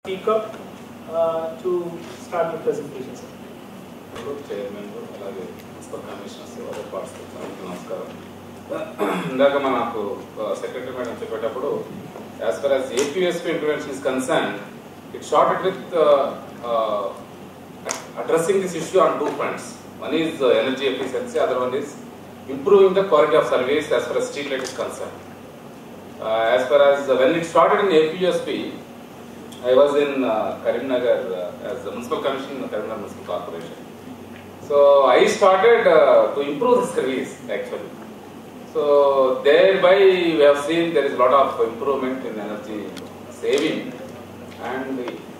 Speak up to start the presentation, sir. Chairman అలాగే municipal commissioners other parts నమస్కారం. ఇందాక మనకు సెక్రటరీ మేడం చెప్పేటప్పుడు as for as APSP intervention is concern it started with addressing this issue on two fronts. One is energy efficiency, other one is improving the quality of service as far as street light is concerned. As far as when it started in APSP, I was in Karimnagar as the Municipal Commission in Karimnagar Municipal Corporation. So I started to improve the service actually. So thereby we have seen there is a lot of improvement in energy saving, and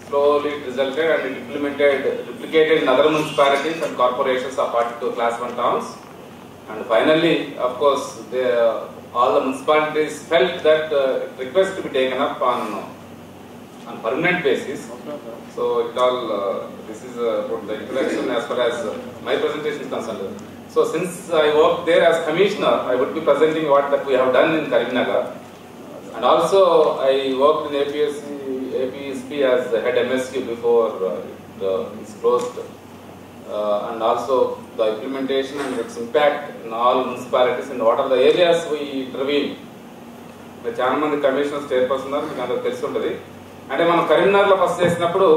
slowly it resulted and it replicated in other municipalities and corporations of 42 class 1 towns. And finally, of course, all the municipalities felt that request to be taken up on permanent basis. So it all this is about the introduction as far as my presentation is concerned. So since I worked there as commissioner, I would be presenting what that we have done in Karimnagar, and also I worked in APSP as the head MSQ before it is closed, and also the implementation and its impact in all municipalities and what are the areas we intervene. చాలా మంది commissioners chairperson ఉన్నారు, మీకు అందరికి తెలిసి ఉంటుంది. అంటే మనం కరీంనగర్లో ఫస్ట్ చేసినప్పుడు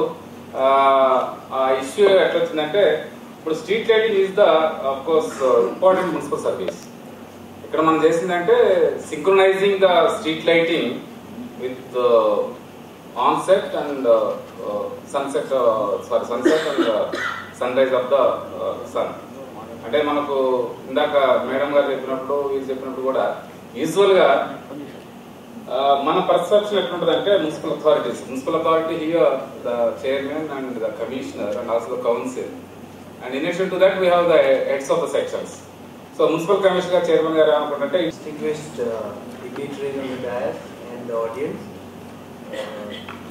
ఆ ఇష్యూ ఎట్లా వచ్చిందంటే, ఇప్పుడు street lighting is the of course important municipal service. ఇక్కడ మనం చేసిందంటే synchronizing the street lighting with onset and sunset and sunrise of the sun. అంటే మనకు ఇందాక మేడం గారు చెప్పినప్పుడు వీళ్ళు చెప్పినప్పుడు కూడా యూజువల్గా మన పర్సెప్షన్ ఎట్లుంటుంది అంటే municipal authority here the chairman and the commissioner and also the council, and in addition to that we have the heads of the sections. So municipal commissioner chairman గారు ఏమనుకుంటే distinguished dignitaries on the dais and the audience.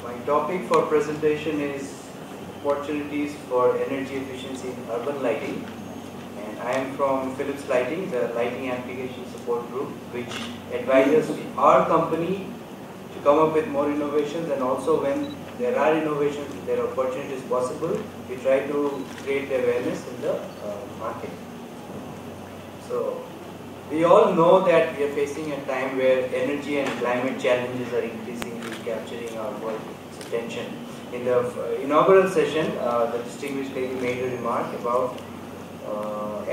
My topic for presentation is opportunities for energy efficiency in urban lighting, and I am from Philips Lighting, the lighting application support group, which advises our company to come up with more innovations, and also when there are innovations, there are opportunities possible, we try to create awareness in the market. So we all know that we are facing a time where energy and climate challenges are increasingly capturing our world's attention. In the inaugural session, the distinguished lady made a remark about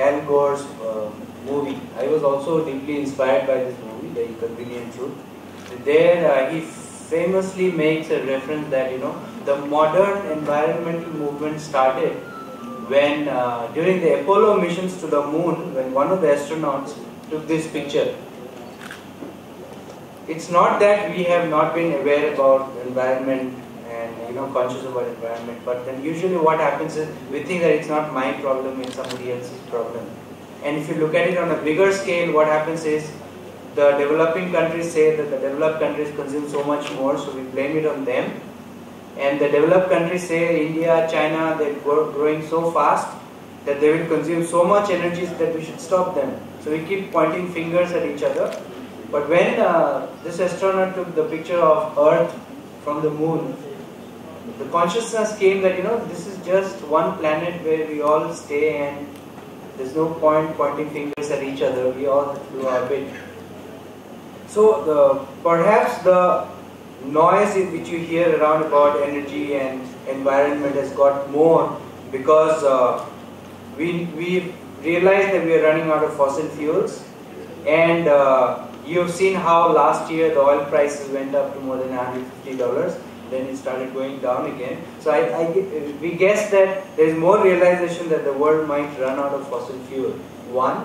Al Gore's movie. I was also deeply inspired by this movie, The Inconvenient Truth. There he famously makes a reference that the modern environmental movement started when during the Apollo missions to the moon, when one of the astronauts took this picture. It's not that we have not been aware about environment and conscious about environment, but then usually what happens is we think that it's not my problem, it's somebody else's problem. And if you look at it on a bigger scale, what happens is the developing countries say that the developed countries consume so much more, so we blame it on them. And the developed countries say India, China, they're growing so fast that they will consume so much energy that we should stop them. So we keep pointing fingers at each other. But when this astronaut took the picture of Earth from the moon, the consciousness came that this is just one planet where we all stay, and there's no point pointing fingers at each other. We all have to do our bit. So perhaps the noise which you hear around about energy and environment has got more because we realize that we are running out of fossil fuels, and you've seen how last year the oil prices went up to more than $150, then it started going down again. So we guess that there is more realization that the world might run out of fossil fuel. One,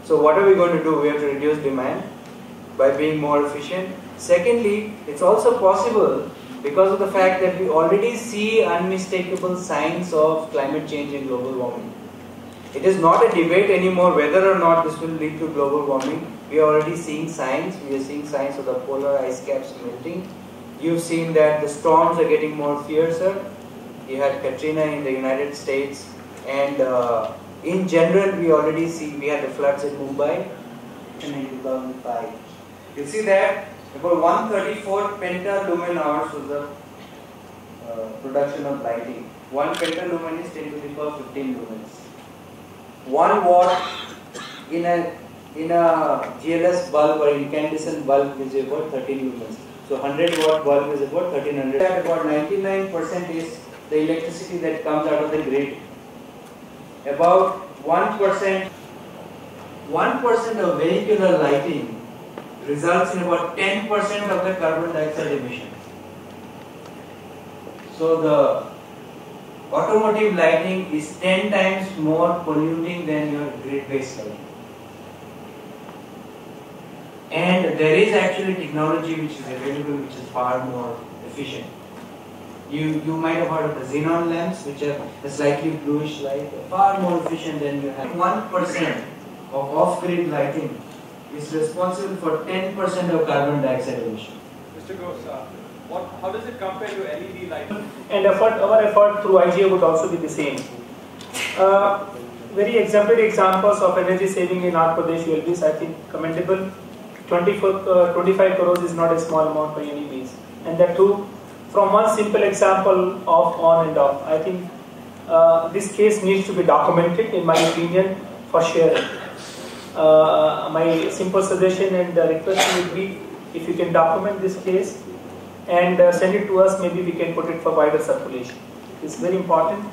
so what are we going to do? We have to reduce demand by being more efficient. Secondly, it's also possible because of the fact that we already see unmistakable signs of climate change and global warming. It is not a debate anymore whether or not this will lead to global warming. We are already seeing signs. We are seeing signs of the polar ice caps melting. You've seen that the storms are getting more fiercer. You had Katrina in the United States, and in general we already see we had the floods in Mumbai in 2005. You see that about 134 pentalumen hours was the production of lighting. 1 pentalumen is 10 to the power 15 lumens. 1 watt in a GLS bulb or incandescent bulb is about 13 lumens. So 100 watt bulb is about 1300. About 99% is the electricity that comes out of the grid. About 1% of vehicular lighting results in about 10% of the carbon dioxide emission. So the automotive lighting is 10 times more polluting than your grid-based lighting. And there is actually technology which is available which is far more efficient. You might have heard of the xenon lamps, which are a slightly bluish light, far more efficient than you have. 1% of off-grid lighting is responsible for 10% of carbon dioxide emission. Mr. Ghosh, how does it compare to LED lighting? And our effort through IGA would also be the same. Very exemplary examples of energy saving in Andhra Pradesh ULBs, I think commendable. 25 crores is not a small amount by any means. And that too, from one simple example of on and off. I think this case needs to be documented, in my opinion, for sharing. My simple suggestion and request would be, if you can document this case and send it to us, maybe we can put it for wider circulation. It's very important.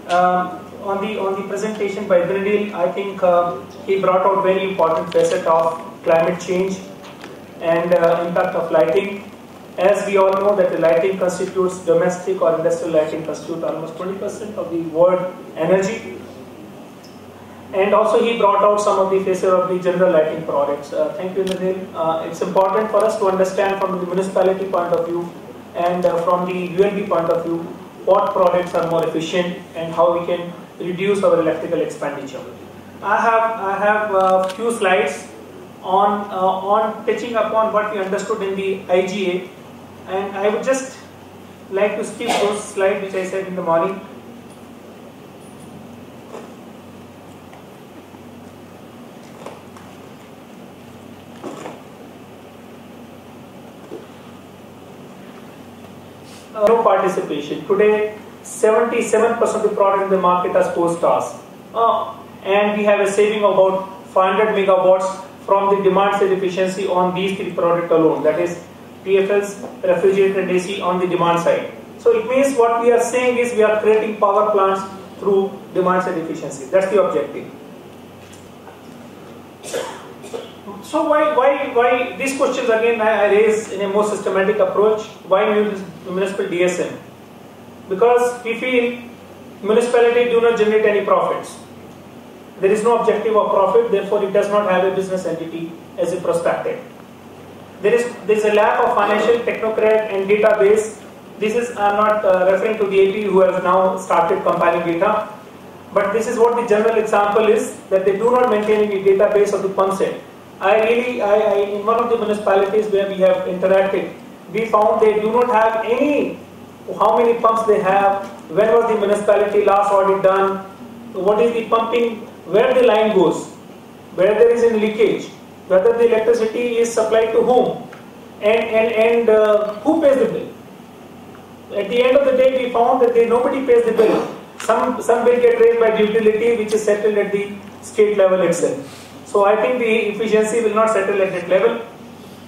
On the presentation by Drinil, I think he brought out very important facet of climate change and impact of lighting. As we all know that the lighting constitutes, domestic or industrial lighting constitutes almost 20% of the world energy. And also he brought out some of the faces of the general lighting products. Thank you, Nadil. It's important for us to understand from the municipality point of view and from the ULB point of view what products are more efficient and how we can reduce our electrical expenditure. I have a few slides on touching upon what we understood in the IGA, and I would just like to skip those slides which I said in the morning. No participation. Today, 77% of the product in the market are co-stars. And we have a saving of about 500 megawatts from the demand side efficiency on these three products alone. That is PFLs, refrigerator and AC on the demand side. So it means what we are saying is we are creating power plants through demand side efficiency. That's the objective. So why these questions again I raise in a more systematic approach? Why municipal DSM? Because we feel municipality do not generate any profits. There is no objective of profit, therefore it does not have a business entity as a prospective. There is a lack of financial technocrat and database. This is, I am not referring to the AP who has now started compiling data, but this is what the general example is, that they do not maintain any database of the pump set. In one of the municipalities where we have interacted, we found they do not have any, how many pumps they have, when was the municipality last audit done, what is the pumping, where the line goes, where there is a leakage, whether the electricity is supplied to whom, and who pays the bill. At the end of the day, we found that nobody pays the bill. Some bill get raised by the utility, which is settled at the state level itself. So I think the efficiency will not settle at that level.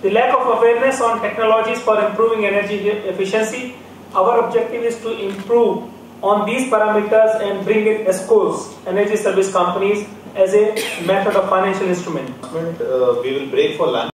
The lack of awareness on technologies for improving energy efficiency. Our objective is to improve on these parameters and bring in ESCOs, energy service companies, as a method of financial instrument. We will break for lunch.